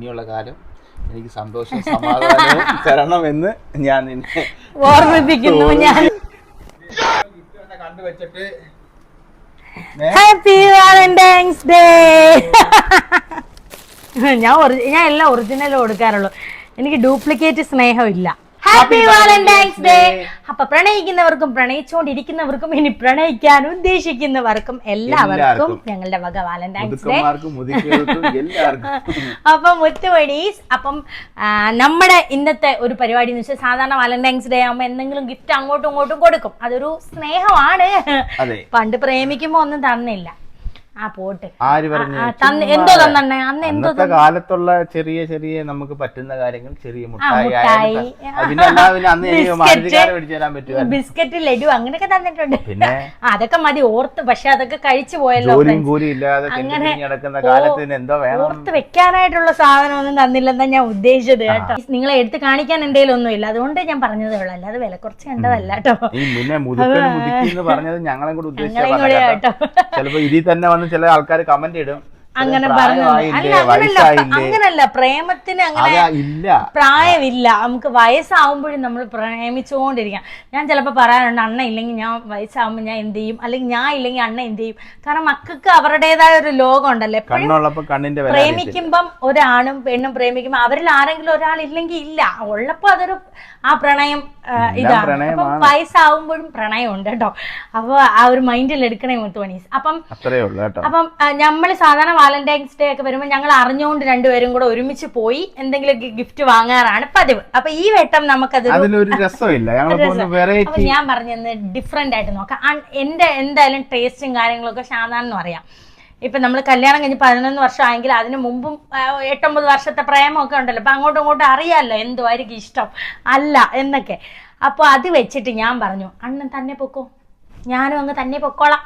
ഇനിയുള്ള കാലം എനിക്ക് സന്തോഷം സമാധാനവും തരണമെന്ന് ഞാൻ നിന്നെ ഓർമ്മിപ്പിക്കുന്നു. ഞാൻ കണ്ടുവച്ചിട്ട് ഹാപ്പി വാലന്റൈൻസ് ഡേ. ഞാൻ എല്ലാം ഒറിജിനൽ കൊടുക്കാറുള്ളൂ, എനിക്ക് ഡ്യൂപ്ലിക്കേറ്റ് സ്നേഹമില്ല. Happy Valentine's day. അപ്പൊ പ്രണയിക്കുന്നവർക്കും പ്രണയിച്ചുകൊണ്ടിരിക്കുന്നവർക്കും ഇനി പ്രണയിക്കാൻ ഉദ്ദേശിക്കുന്നവർക്കും എല്ലാവർക്കും ഞങ്ങളുടെ വക വാലന്റൈൻസ് ഡേ. അപ്പൊ മുത്തുമണീസ്, അപ്പം നമ്മുടെ ഇന്നത്തെ ഒരു പരിപാടി എന്ന് വെച്ചാൽ സാധാരണ വാലന്റൈൻസ് ഡേ ആകുമ്പോ എന്തെങ്കിലും ഗിഫ്റ്റ് അങ്ങോട്ടും ഇങ്ങോട്ടും കൊടുക്കും, അതൊരു സ്നേഹമാണ്. പണ്ട് പ്രേമിക്കുമ്പോ ഒന്നും തന്നില്ല. ആ പോട്ട് എന്തോ തന്നെ അന്ന് എന്തോ കാലത്തുള്ള ചെറിയ ചെറിയ നമുക്ക് പറ്റുന്ന കാര്യങ്ങൾ, ചെറിയ ബിസ്ക്കറ്റ് ലഡു അങ്ങനെയൊക്കെ തന്നിട്ടുണ്ട്. പിന്നെ അതൊക്കെ മതി ഓർത്ത്, പക്ഷെ അതൊക്കെ കഴിച്ചു പോയല്ലോ. അങ്ങനെ ഓർത്ത് വെക്കാനായിട്ടുള്ള സാധനം ഒന്നും തന്നില്ലെന്നാ ഞാൻ ഉദ്ദേശിച്ചത് കേട്ടോ. നിങ്ങളെ എടുത്ത് കാണിക്കാൻ എന്തേലും ഒന്നുമില്ല, അതുകൊണ്ട് ഞാൻ പറഞ്ഞതേ ഉള്ളൂ, അല്ലാതെ വില കുറച്ച് കണ്ടതല്ല കേട്ടോ. ഞങ്ങളെ കൂടെ ചിലപ്പോ ഇതിൽ തന്നെ ചില ആൾക്കാർ കമന്റ് ഇടും അങ്ങനെ പറഞ്ഞു. അങ്ങനല്ല, പ്രേമത്തിന് അങ്ങനെ പ്രായമില്ല. നമുക്ക് വയസ്സാവുമ്പോഴും നമ്മൾ പ്രേമിച്ചുകൊണ്ടിരിക്കാം. ഞാൻ ചിലപ്പോ പറയാറുണ്ട്, അണ്ണ ഇല്ലെങ്കിൽ ഞാൻ വയസ്സാവുമ്പോ ഞാൻ എന്ത് ചെയ്യും, അല്ലെങ്കിൽ ഞാൻ ഇല്ലെങ്കിൽ അണ്ണ എന്ത് ചെയ്യും. കാരണം മക്കൾക്ക് അവരുടേതായ ഒരു ലോകം ഉണ്ടല്ലോ. പ്രേമിക്കുമ്പം ഒരാണും പെണ്ണും പ്രേമിക്കുമ്പോ അവരിൽ ആരെങ്കിലും ഒരാൾ ഇല്ലെങ്കിൽ ഇല്ല, ഉള്ളപ്പോ അതൊരു ആ പ്രണയം ഇതാണ്. അപ്പം വയസ്സാവുമ്പോഴും പ്രണയം ഉണ്ട് കേട്ടോ. അപ്പൊ ആ ഒരു മൈൻഡിൽ എടുക്കണേ മുത്തുമണീസ്. അപ്പം നമ്മള് സാധാരണ വാലന്റൈൻസ് ഡേ ഒക്കെ വരുമ്പോൾ ഞങ്ങൾ അറിഞ്ഞുകൊണ്ട് രണ്ടുപേരും കൂടെ ഒരുമിച്ച് പോയി എന്തെങ്കിലും ഗിഫ്റ്റ് വാങ്ങാറാണ് പതിവ്. അപ്പൊ ഈ വട്ടം നമുക്കത് അപ്പൊ ഞാൻ പറഞ്ഞത് ഡിഫറെന്റ് ആയിട്ട് നോക്കാം. എന്റെ എന്തായാലും ടേസ്റ്റും കാര്യങ്ങളൊക്കെ സാധാരണ അറിയാം. ഇപ്പൊ നമ്മൾ കല്യാണം കഴിഞ്ഞ് 11 വർഷം ആയെങ്കിൽ അതിന് മുമ്പും 8-9 വർഷത്തെ പ്രേമമൊക്കെ ഉണ്ടല്ലോ. അപ്പൊ അങ്ങോട്ടും ഇങ്ങോട്ടും അറിയാമല്ലോ എന്തുമായിരിക്കും ഇഷ്ടം അല്ല എന്നൊക്കെ. അപ്പൊ അത് വെച്ചിട്ട് ഞാൻ പറഞ്ഞു, അണ്ണൻ തന്നെ പൊക്കോ, ഞാനും അങ്ങ് തന്നെ പൊക്കോളാം.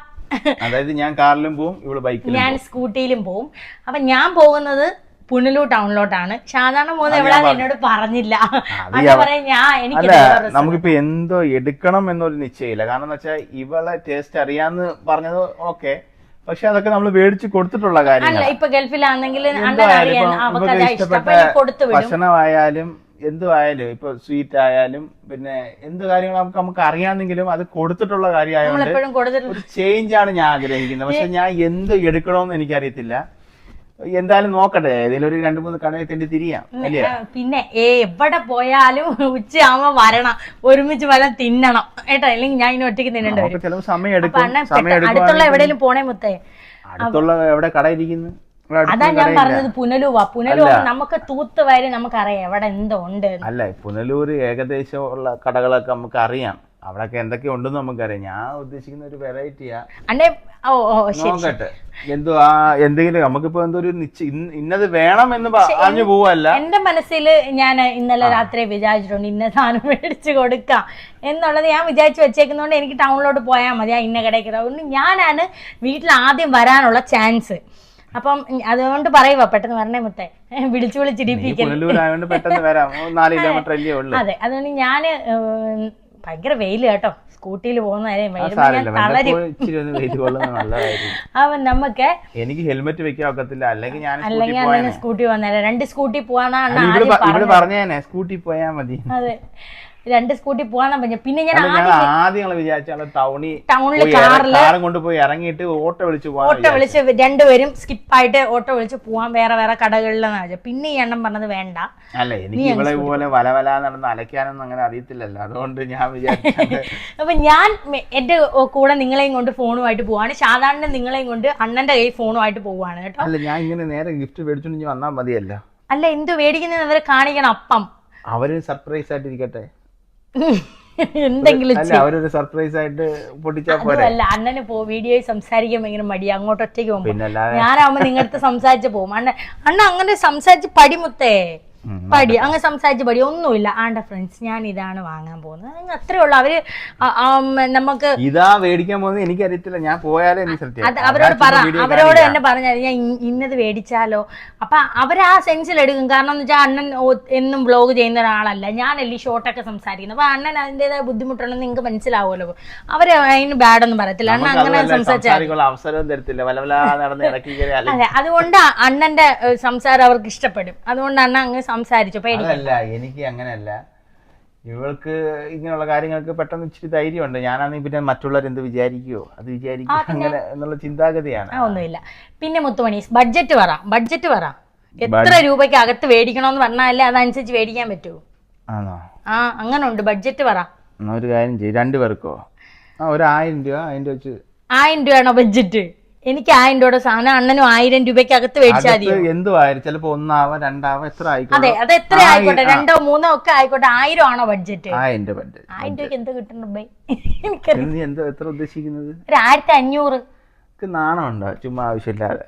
അതായത് ഞാൻ കാറിലും പോവും, ഇവള് ബൈക്കിലും, ഞാൻ സ്കൂട്ടിയിലും പോവും. അപ്പൊ ഞാൻ പോകുന്നത് പുനലൂർ ടൗണിലോട്ടാണ്. സാധാരണ പോകുന്നത് എവിടെയാന്ന് എന്നോട് പറഞ്ഞില്ല. നമുക്കിപ്പോ എന്തോ എടുക്കണം എന്നൊരു നിശ്ചയമില്ല. കാരണം എന്ന് വെച്ചാൽ ഇവളെ ടേസ്റ്റ് അറിയാന്ന് പറഞ്ഞത് ഓക്കെ, പക്ഷെ അതൊക്കെ നമ്മൾ മേടിച്ച് കൊടുത്തിട്ടുള്ള കാര്യങ്ങൾ. ഇപ്പൊ ഗൾഫിലാണെങ്കിൽ ഭക്ഷണമായാലും എന്തുമായാലും, ഇപ്പൊ സ്വീറ്റ് ആയാലും പിന്നെ എന്ത് കാര്യങ്ങൾ നമുക്ക് അറിയാമെന്നെങ്കിലും അത് കൊടുത്തിട്ടുള്ള കാര്യമായതുകൊണ്ട് ഒരു ചേഞ്ച് ആണ് ഞാൻ ആഗ്രഹിക്കുന്നത്. പക്ഷെ ഞാൻ എന്ത് എടുക്കണമെന്ന് എനിക്കറിയത്തില്ല. എന്തായാലും നോക്കട്ടെ, ഏതെങ്കിലും ഒരു 2-3 കടയിൽ തെണ്ടി തിരിയാം. പിന്നെ എവിടെ പോയാലും ഉച്ചയാവുമ്പോ വരണം, ഒരുമിച്ച് വല്ലതും തിന്നണം കേട്ടോ, അല്ലെങ്കിൽ ഞാൻ ഇനി ഒറ്റയ്ക്ക് തിന്നേണ്ടി വരും. ചിലപ്പോൾ സമയം എടുക്കും. അടുത്തുള്ള എവിടെയെങ്കിലും പോണേ മുത്തേ. അടുത്തുള്ള എവിടെ കട ഇരിക്കുന്നു? അതാ ഞാൻ പറഞ്ഞത് പുനലൂവാ. പുനലൂർ നമുക്ക് തൂത്തുവാരി നമുക്കറിയാം എവിടെ എന്തോ ഉണ്ട്. അല്ല, പുനലൂർ ഏകദേശം ഉള്ള കടകളൊക്കെ നമുക്ക് അറിയാം, അവിടൊക്കെ എന്തൊക്കെ ഉണ്ടെന്ന് നമുക്കറിയാം. ഞാൻ ഉദ്ദേശിക്കുന്ന ഒരു വെറൈറ്റിയാ. നോക്കട്ടെ എന്തെങ്കിലും നമുക്കിപ്പോ എന്തോ ഒരു ഇന്നത് വേണം എന്ന് പറഞ്ഞു പോവല്ല. എന്റെ മനസ്സിൽ ഞാൻ ഇന്നലെ രാത്രി വിചാരിച്ചിട്ടുണ്ട് ഇന്ന സാധനം മേടിച്ചു കൊടുക്കാം എന്നുള്ളത് ഞാൻ വിചാരിച്ചു വെച്ചേക്കുന്നതുകൊണ്ട് എനിക്ക് ടൗണിലോട്ട് പോയാൽ മതി. ആ ഇന്ന കടയ്ക്ക് അതുകൊണ്ട് ഞാനാണ് വീട്ടിൽ ആദ്യം വരാനുള്ള ചാൻസ്. അപ്പം അതുകൊണ്ട് പറയുക പെട്ടെന്ന് വരണേ മുത്തേ, വിളിച്ചു വിളിച്ചിരിപ്പിക്കൽ. അതെ, അതുകൊണ്ട് ഞാന് ഭയങ്കര വെയില് കേട്ടോ, സ്കൂട്ടിയിൽ പോകുന്ന അവൻ നമുക്ക് എനിക്ക് ഹെൽമെറ്റ് വെക്കാൻ ഒക്കത്തില്ല, അല്ലെങ്കിൽ അങ്ങനെ സ്കൂട്ടി വന്നേരം 2 സ്കൂട്ടി പോവാന്നാ പറഞ്ഞേ, സ്കൂട്ടി പോയാ മതി. അതെ, 2 സ്കൂട്ടി പോവാന്നാ പറഞ്ഞ. പിന്നെ ഞാൻ ആദ്യം വിചാരിച്ചാൽ ടൗണില് കാറും കൊണ്ടുപോയി ഇറങ്ങിയിട്ട് ഓട്ടോ വിളിച്ച് രണ്ടുപേരും സ്കിപ്പായിട്ട് ഓട്ടോ വിളിച്ച് പോവാൻ വേറെ വേറെ കടകളിലെന്നാ വെച്ചാൽ. പിന്നെ ഈ എണ്ണം പറഞ്ഞത് വേണ്ട. അല്ല, എനിക്ക് ഇവളെ പോലെ വല നടന്ന് അലക്കാനൊന്നും അങ്ങനെ അറിയത്തില്ലല്ലോ, അതുകൊണ്ട് ഞാൻ വിചാരിച്ചു. അപ്പൊ ഞാൻ എന്റെ കൂടെ നിങ്ങളെയും കൊണ്ട് ഫോണുമായിട്ട് പോവാണ്. സാധാരണ നിങ്ങളെയും കൊണ്ട് അണ്ണന്റെ കൈ ഫോണുമായിട്ട് പോവാണ് കേട്ടോ. അല്ല, ഞാൻ ഇങ്ങനെ നേരെ ഗിഫ്റ്റ് മേടിച്ചോണ്ട് വന്നാൽ മതിയല്ലോ. അല്ല, എന്ത് മേടിക്കുന്നത് അവരെ കാണിക്കണം. അപ്പം അവര് സർപ്രൈസ് ആയിട്ടിരിക്കട്ടെ, എന്തെങ്കിലും അവരൊരു സർപ്രൈസ് ആയിട്ട് പൊട്ടിച്ചാൽ പോലെ. അല്ല, അണ്ണന് വീഡിയോയിൽ സംസാരിക്കാൻ ഭയങ്കര മടിയാ, അങ്ങോട്ട് ഒറ്റയ്ക്ക് പോകുമ്പോ. ഞാനാവുമ്പോ നിങ്ങളടുത്ത് സംസാരിച്ച് പോകും. അണ്ണ അങ്ങനെ സംസാരിച്ച് പടിമുത്തേ. പടി അങ്ങ് സംസാരിച്ച് പടി ഒന്നുമില്ല. ആണ്ട ഫ്രണ്ട്സ് ഞാൻ ഇതാണ് വാങ്ങാൻ പോകുന്നത്, അങ്ങ് അത്രേ ഉള്ളൂ. അവര് നമുക്ക് ഇതാ മേടിക്കാൻ പോകുന്നത് എനിക്കറിയത്തില്ല, ഞാൻ പോയാലേ അവരോട് തന്നെ പറഞ്ഞാൽ ഞാൻ ഇന്നത് മേടിച്ചാലോ. അപ്പൊ അവരാ സെൻസിൽ എടുക്കും. കാരണം എന്ന് വെച്ചാൽ അണ്ണൻ എന്നും വ്ലോഗ് ചെയ്യുന്ന ഒരാളല്ല, ഞാനല്ലേ ഷോർട്ടൊക്കെ സംസാരിക്കുന്നത്. അപ്പൊ അണ്ണൻ അതിന്റേതായ ബുദ്ധിമുട്ടുണ്ടെന്ന് നിങ്ങൾക്ക് മനസ്സിലാവുമല്ലോ. അവര് അതിന് ബാഡൊന്നും പറയത്തില്ല. അണ്ണൻ അങ്ങനെ സംസാരിച്ചാൽ അവസരവും തരത്തില്ല. അതെ, അതുകൊണ്ട് അണ്ണന്റെ സംസാരം അവർക്ക് ഇഷ്ടപ്പെടും. അതുകൊണ്ട് അണ്ണൻ അങ്ങ് സംസാരിച്ചു. അതല്ല, എനിക്ക് അങ്ങനെയല്ല. ഇവൾക്ക് ഇങ്ങനെയുള്ള കാര്യങ്ങൾക്ക് പെട്ടെന്ന് ഇച്ചിരി ധൈര്യമുണ്ട്. ഞാനാണെങ്കിൽ പിന്നെ മറ്റുള്ളവർ എന്ത് വിചാരിക്കുവോ അത് വിചാരിക്കും അങ്ങനെ എന്നുള്ള ചിന്താഗതിയാണ്. ഒന്നുമില്ല. പിന്നെ മുത്തുമണി ബഡ്ജറ്റ് പറ എത്ര രൂപയ്ക്ക് അകത്ത് മേടിക്കണമെന്ന് പറഞ്ഞാലേ അതനുസരിച്ച് മേടിക്കാൻ പറ്റൂ. ആണോ? അങ്ങനെ ഉണ്ട്. ബഡ്ജറ്റ് പറ. ഒരു കാര്യം ചെയ്യും, 2 പേർക്കോ ഒരു 1000 രൂപ. അതിന്റെ വെച്ച് 1000 രൂപയാണോ ബഡ്ജറ്റ്? എനിക്ക് 1000 രൂപയുടെ സാധനം അണ്ണനും 1000 രൂപയ്ക്ക് അകത്ത് മേടിച്ചാൽ മതി. എന്തോ ആയിരുന്നു, ചിലപ്പോ 1 ആവാം 2 ആവാം, എത്ര ആയിക്കോട്ടെ. അതെ, അത് എത്ര ആയിക്കോട്ടെ, 2 3 ഒക്കെ ആയിക്കോട്ടെ. 1000 ആണോ ബഡ്ജറ്റ്? 1000 ബഡ്ജറ്റ്. 1000 രൂപയ്ക്ക് എന്താ കിട്ടുന്നുണ്ട്? എത്ര ഉദ്ദേശിക്കുന്നത്? ഒരു 1500. നാണമുണ്ടോ ചുമ്മാ ആവശ്യമില്ലാതെ?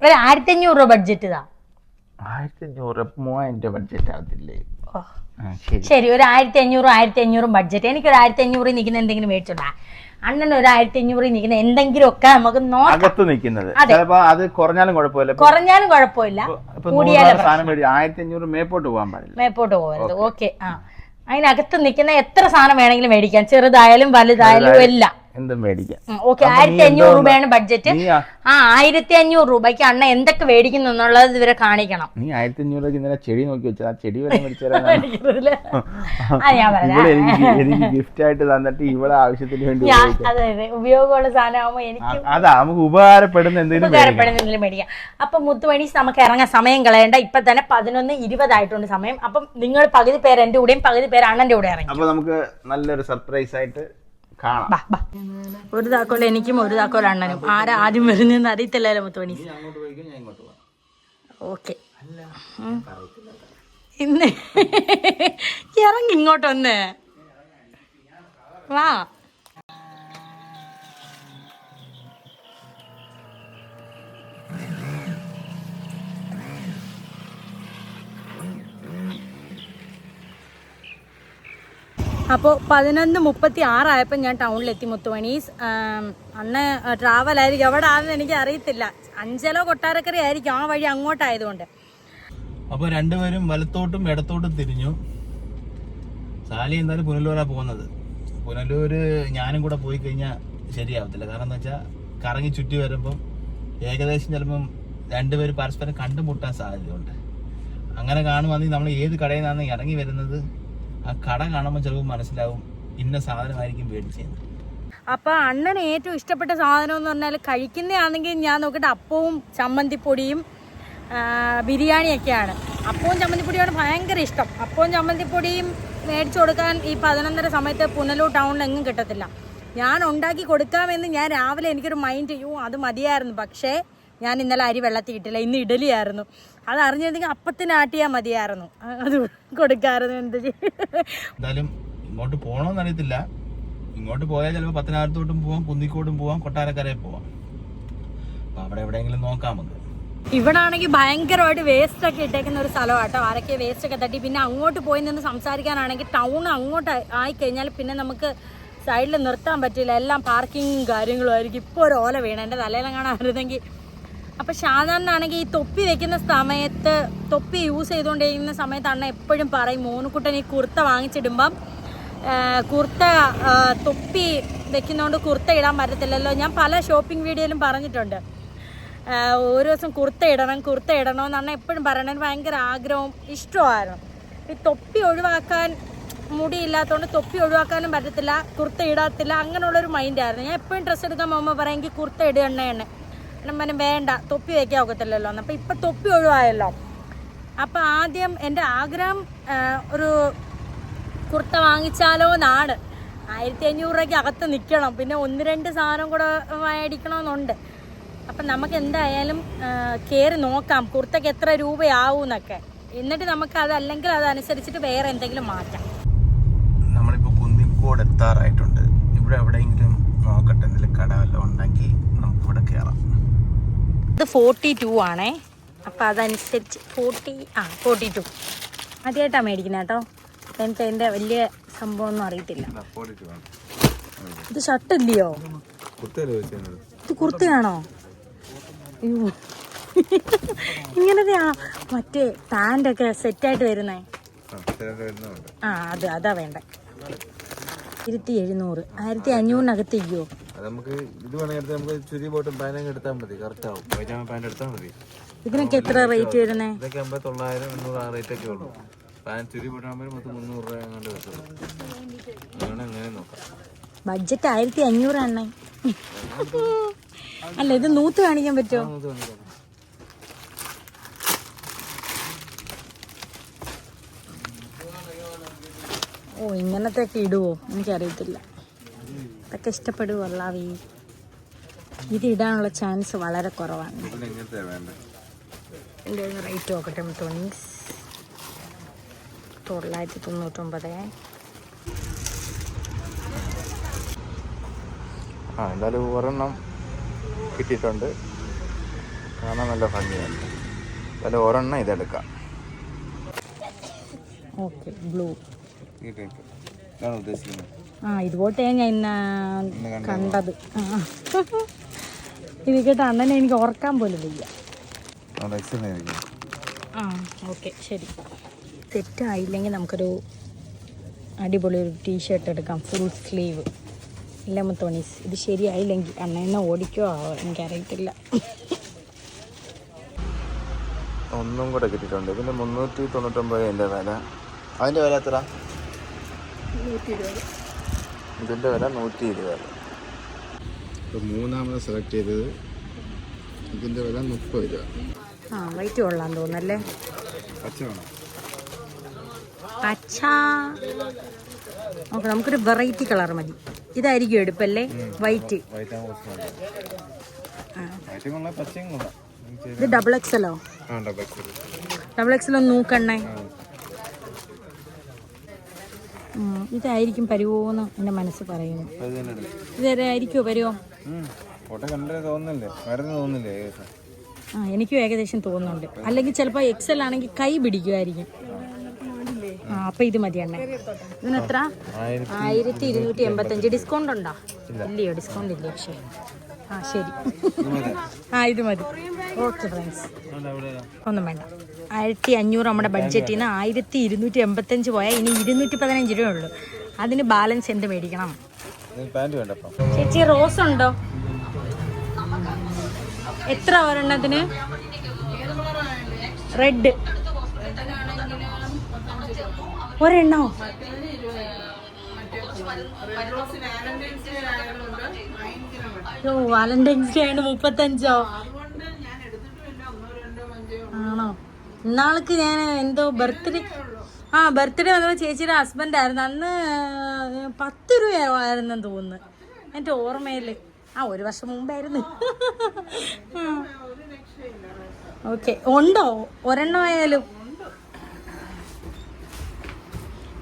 ഒരു 1500 രൂപ ബഡ്ജറ്റ് താ. 1500 3000 രൂപ ബഡ്ജറ്റ് ആവത്തില്ലേ? ശരി, ഒരു 1500 1500 ബഡ്ജറ്റ്. എനിക്കൊരു 1500 നിൽക്കുന്ന എന്തെങ്കിലും മേടിച്ചോണ്ടാ. അണ്ണൻ ഒരു 1500 നിൽക്കുന്ന എന്തെങ്കിലും ഒക്കെ നമുക്ക് നിൽക്കുന്നത്. അത് കുറഞ്ഞാലും കുഴപ്പമില്ല, കൂടിയാലും 1500 മേപ്പോട്ട് പോകാൻ പാടില്ല, മേപ്പോട്ട് പോകരുത്. ഓക്കെ. അതിനകത്ത് നിൽക്കുന്ന എത്ര സാധനം വേണമെങ്കിലും മേടിക്കാം, ചെറുതായാലും വലുതായാലും എല്ലാം എന്തും മേടിക്കാം. ഓക്കെ. 1500 രൂപയാണ് ബഡ്ജറ്റ്. 1500 രൂപയ്ക്ക് അണ്ണ എന്തൊക്കെ മേടിക്കുന്നു എന്നുള്ളത് ഇവരെ കാണിക്കണം. നീ 1500 രൂപയ്ക്ക് ഇന്നലെ ചെടി നോക്കി വെച്ചാ ചെടി വരെ എനിക്ക് ഗിഫ്റ്റ് ആയിട്ട് തന്നിട്ട് ഇവിടെ ആവശ്യത്തിന് വേണ്ടി ഉപയോഗമുള്ള സാധനമാകുമ്പോ എനിക്ക് അതാ നമുക്ക് ഉപകാരപ്പെടുന്ന എന്തെങ്കിലും മേടിക്കാം. അപ്പൊ മുത്തുമണി നമുക്ക് ഇറങ്ങാൻ സമയം കളയണ്ട. ഇപ്പൊ തന്നെ 11:20 ആയിട്ടുണ്ട് സമയം. അപ്പം നിങ്ങൾ പകുതി പേര് എന്റെ കൂടെയും പകുതി പേര് അണ്ണന്റെ കൂടെ ഇറങ്ങി. അപ്പൊ നമുക്ക് നല്ലൊരു സർപ്രൈസ് ആയിട്ട് ഒരു താക്കോൽ എനിക്കും ഒരു താക്കോൽ അണ്ണനും. ആരാ ആദ്യം വരുന്നതെന്ന് അറിയത്തില്ലല്ലോ മുത്തുമണി. ഓക്കെ, ഇന്ന് ഇറങ്ങി ഇങ്ങോട്ടൊന്ന് വാ. അപ്പോൾ 11:36 ആയപ്പോൾ ഞാൻ ടൗണിലെത്തി മുത്തുമണീസ്. അന്ന് ട്രാവൽ ആയിരിക്കും, എവിടെ ആണെന്ന് എനിക്ക് അറിയത്തില്ല. അഞ്ചലോ കൊട്ടാരക്കര ആയിരിക്കും, ആ വഴി അങ്ങോട്ടായതുകൊണ്ട്. അപ്പോൾ രണ്ടുപേരും വലത്തോട്ടും ഇടത്തോട്ടും തിരിഞ്ഞു. സാലി എന്തായാലും പുനലൂരാ പോകുന്നത്. പുനലൂര് ഞാനും കൂടെ പോയി കഴിഞ്ഞാൽ ശരിയാവത്തില്ല. കാരണം എന്താ വെച്ചാൽ കറങ്ങി ചുറ്റി വരുമ്പം ഏകദേശം ചിലപ്പം രണ്ടുപേരും പരസ്പരം കണ്ടുമുട്ടാൻ സാധ്യതയുണ്ട്. അങ്ങനെ കാണുവാണെങ്കിൽ നമ്മൾ ഏത് കടയിൽ നിന്നാണ് ഇറങ്ങി വരുന്നത്, ആ കട കാണുമ്പോൾ ചിലപ്പോൾ മനസ്സിലാവും ഇന്ന സാധനമായിരിക്കും മേടിച്ചത്. അപ്പോൾ അണ്ണന് ഏറ്റവും ഇഷ്ടപ്പെട്ട സാധനം എന്ന് പറഞ്ഞാൽ കഴിക്കുന്നതാണെങ്കിൽ ഞാൻ നോക്കിയിട്ട് അപ്പവും ചമ്മന്തിപ്പൊടിയും ബിരിയാണിയൊക്കെയാണ്. അപ്പവും ചമ്മന്തിപ്പൊടിയാണ് ഭയങ്കര ഇഷ്ടം. അപ്പവും ചമ്മന്തിപ്പൊടിയും മേടിച്ചു കൊടുക്കാൻ ഈ 11:30 സമയത്ത് പുനലൂർ ടൗണിൽ എങ്ങും കിട്ടത്തില്ല. ഞാൻ ഉണ്ടാക്കി കൊടുക്കാമെന്ന് ഞാൻ രാവിലെ എനിക്കൊരു മൈൻഡ് അത് മതിയായിരുന്നു. പക്ഷേ ഞാൻ ഇന്നലെ അരി വെള്ളത്തിൽ ഇട്ടില്ല, ഇന്ന് ഇഡലിയായിരുന്നു. അത് അറിഞ്ഞിരുന്നെങ്കിൽ അപ്പത്തിനാട്ടിയാൽ മതിയായിരുന്നു, അത് കൊടുക്കായിരുന്നു. എന്ത് എന്തായാലും ഇങ്ങോട്ട് പോകണമെന്ന് അറിയത്തില്ല. ഇങ്ങോട്ട് പോയാൽ ചിലപ്പോൾ പത്തനാപുരത്തോട്ടും പോവാം, കുന്നിക്കോട്ടും പോവാം, കൊട്ടാരക്കരയിൽ പോവാം. അപ്പൊ അവിടെ എവിടെയെങ്കിലും നോക്കാം നമുക്ക്. ഇവിടെ ആണെങ്കിൽ ഭയങ്കരമായിട്ട് വേസ്റ്റ് ഒക്കെ ഇട്ടേക്കുന്ന ഒരു സ്ഥലമാട്ടോ. ആരൊക്കെ വേസ്റ്റ് ഒക്കെ തട്ടി. പിന്നെ അങ്ങോട്ട് പോയി നിന്ന് സംസാരിക്കാനാണെങ്കിൽ ടൗൺ അങ്ങോട്ട് ആയിക്കഴിഞ്ഞാൽ പിന്നെ നമുക്ക് സൈഡിൽ നിർത്താൻ പറ്റില്ല. എല്ലാം പാർക്കിങ്ങും കാര്യങ്ങളും ആയിരിക്കും. ഇപ്പോൾ ഒരു ഓല വീണ എൻ്റെ തലയിലെങ്ങാണായിരുന്നെങ്കിൽ. അപ്പം സാധാരണ ആണെങ്കിൽ ഈ തൊപ്പി വെക്കുന്ന സമയത്ത്, തൊപ്പി യൂസ് ചെയ്തുകൊണ്ടിരിക്കുന്ന സമയത്ത് അണ്ണ എപ്പോഴും പറയും, മോനുക്കുട്ടൻ ഈ കുർത്ത വാങ്ങിച്ചിടുമ്പം കുർത്ത തൊപ്പി വെക്കുന്നതുകൊണ്ട് കുർത്ത ഇടാൻ പറ്റത്തില്ലല്ലോ. ഞാൻ പല ഷോപ്പിംഗ് വീഡിയോയിലും പറഞ്ഞിട്ടുണ്ട്, ഒരു ദിവസം കുർത്ത ഇടണമെന്ന് അണ്ണ എപ്പോഴും പറയണം. എനിക്ക് ഭയങ്കര ആഗ്രഹവും ഇഷ്ടമായിരുന്നു. ഈ തൊപ്പി ഒഴിവാക്കാൻ, മുടിയില്ലാത്തതുകൊണ്ട് തൊപ്പി ഒഴിവാക്കാനും പറ്റത്തില്ല, കുർത്ത ഇടാത്തില്ല, അങ്ങനെയുള്ളൊരു മൈൻഡായിരുന്നു. ഞാൻ എപ്പോഴും ഡ്രസ്സ് എടുക്കാൻ പോകുമ്പോൾ പറയാം എനിക്ക് കുർത്ത ഇടുക എണ്ണ വേണ്ട, തൊപ്പി വയ്ക്കാൻ ഒക്കത്തില്ലല്ലോ. അപ്പോൾ ഇപ്പം തൊപ്പി ഒഴിവായല്ലോ. അപ്പോൾ ആദ്യം എൻ്റെ ആഗ്രഹം ഒരു കുർത്ത വാങ്ങിച്ചാലോ എന്നാണ്. 1500 രൂപയ്ക്ക് അകത്ത് നിൽക്കണം, പിന്നെ 1-2 സാധനം കൂടെ മേടിക്കണമെന്നുണ്ട്. അപ്പം നമുക്ക് എന്തായാലും കയറി നോക്കാം കുർത്തയ്ക്ക് എത്ര രൂപയാവും എന്നൊക്കെ. എന്നിട്ട് നമുക്ക് അതല്ലെങ്കിൽ അതനുസരിച്ചിട്ട് വേറെ എന്തെങ്കിലും മാറ്റാം. നമ്മളിപ്പോൾ കുന്നിക്കോട് എത്താറായിട്ടുണ്ട്. ഇവിടെ എവിടെയെങ്കിലും നോക്കട്ടെ, എന്തെങ്കിലും കട വല്ലതും ഉണ്ടെങ്കിൽ നമുക്കിവിടെ കയറാം. ഇത് 42 ആണേ. അപ്പം അതനുസരിച്ച് 42 ആദ്യമായിട്ടാണ് മേടിക്കുന്നത് കേട്ടോ. എനിക്ക് അതിൻ്റെ വലിയ സംഭവമൊന്നും അറിയത്തില്ല. ഇത് ഷർട്ടില്ലയോ? ഇത് കുർത്തയാണോ? അയ്യോ ഇങ്ങനത്തെയാ മറ്റേ പാൻ്റൊക്കെ സെറ്റായിട്ട് വരുന്നേ. ആ അതാ വേണ്ടേ. 1700 1500 ഇയ്യോ. ഇതിനൊക്കെ എത്ര റേറ്റ് വരുന്നേ? ബഡ്ജറ്റ് 1500 ആണ്. അല്ല ഇത് നൂത്ത് കാണിക്കാൻ പറ്റുമോ? ഓ ഇങ്ങനത്തെ ഒക്കെ ഇടുവോ? എനിക്കറിയത്തില്ല. ഇതൊക്കെ ഇഷ്ടപ്പെടുവല്ലാവീ. ഇത് ഇടാനുള്ള ചാൻസ് വളരെ കുറവാണ്. എൻ്റെ റേറ്റ് നോക്കട്ടെ. 999. എന്തായാലും ഒരെണ്ണം കിട്ടിയിട്ടുണ്ട്. കാണാൻ നല്ല ഭംഗിയുണ്ട്. എന്തായാലും ഒരെണ്ണം ഇതെടുക്കാം. Okay blue. ഇതുപോലത്തെ ഞാൻ കണ്ടത്. ഇത് കേട്ടോ അണ്ണനെ എനിക്ക് ഓർക്കാൻ പോലും വയ്യ. ഓക്കെ ശരി. സെറ്റായില്ലെങ്കിൽ നമുക്കൊരു അടിപൊളി ഒരു ടീഷർട്ട് എടുക്കാം, ഫുൾ സ്ലീവ്. ഇല്ല മുത്തോണീസ്, ഇത് ശരിയായില്ലെങ്കിൽ അണ്ണനെ ഓടിക്കോ എനിക്കറിയത്തില്ല. ഒന്നും കൂടെ കിട്ടിയിട്ടുണ്ട്. ഇതിന് 399 എൻ്റെ വില. അതിൻ്റെ വില എത്ര? 120. ഇതിൻ്റെ വില 120. ഇപ്പോൾ മൂന്നാമത് സെലക്ട് ചെയ്തത്. ഇതിൻ്റെ വില 30 രൂപ. വൈറ്റ് കൊള്ളാൻ തോന്നല്ലേ? പച്ച വേണം. പച്ച ഓക്കെ, നമുക്കൊരു വെറൈറ്റി കളർ മതി. ഇതായിരിക്കും എടുപ്പല്ലേ? വൈറ്റ്. ഇത് ഡബിൾ എക്സലോ? ഡബിൾ എക്സലോ നോക്കണ്ണേ. ഇതായിരിക്കും പരുവോന്ന് എൻ്റെ മനസ്സ് പറയുന്നു. ഇതായിരിക്കുമോ പരുവോ? എനിക്കും ഏകദേശം തോന്നുന്നുണ്ട്. അല്ലെങ്കിൽ ചിലപ്പോൾ എക്സൽ ആണെങ്കിൽ കൈ പിടിക്കുമായിരിക്കും. അപ്പൊ ഇത് മതി അണ്ണേ. ഇതിനെത്ര? 1285. ഡിസ്കൗണ്ട് ഉണ്ടോ? ഇല്ലയോ? ഡിസ്കൗണ്ട് ഇല്ല. പക്ഷേ ശരി. ഇത് മതി. ഓക്കെ ഫ്രണ്ട്സ്, ഒന്നും വേണ്ട. 1500 നമ്മുടെ ബഡ്ജറ്റിൽ നിന്ന് 1285 പോയാൽ ഇനി 215 രൂപ ഉള്ളൂ. അതിന് ബാലൻസ് എന്ത് മേടിക്കണം? ചേച്ചി റോസ് ഉണ്ടോ? എത്ര ഒരെണ്ണത്തിന്? റെഡ് ഒരെണ്ണോ? വാലന്റൈൻസ് ഡേ ആണ് 35. ആണോ? ഇന്നാൾക്ക് ഞാൻ എന്തോ ബർത്ത്ഡേ വന്നപ്പോൾ ചേച്ചിയുടെ ഹസ്ബൻഡ് ആയിരുന്നു. അന്ന് 10 രൂപയായിരുന്നെന്ന് തോന്നുന്നു എൻ്റെ ഓർമ്മയിൽ. ഒരു വർഷം മുമ്പായിരുന്നു. ഓക്കെ, ഉണ്ടോ? ഒരെണ്ണം ആയാലും.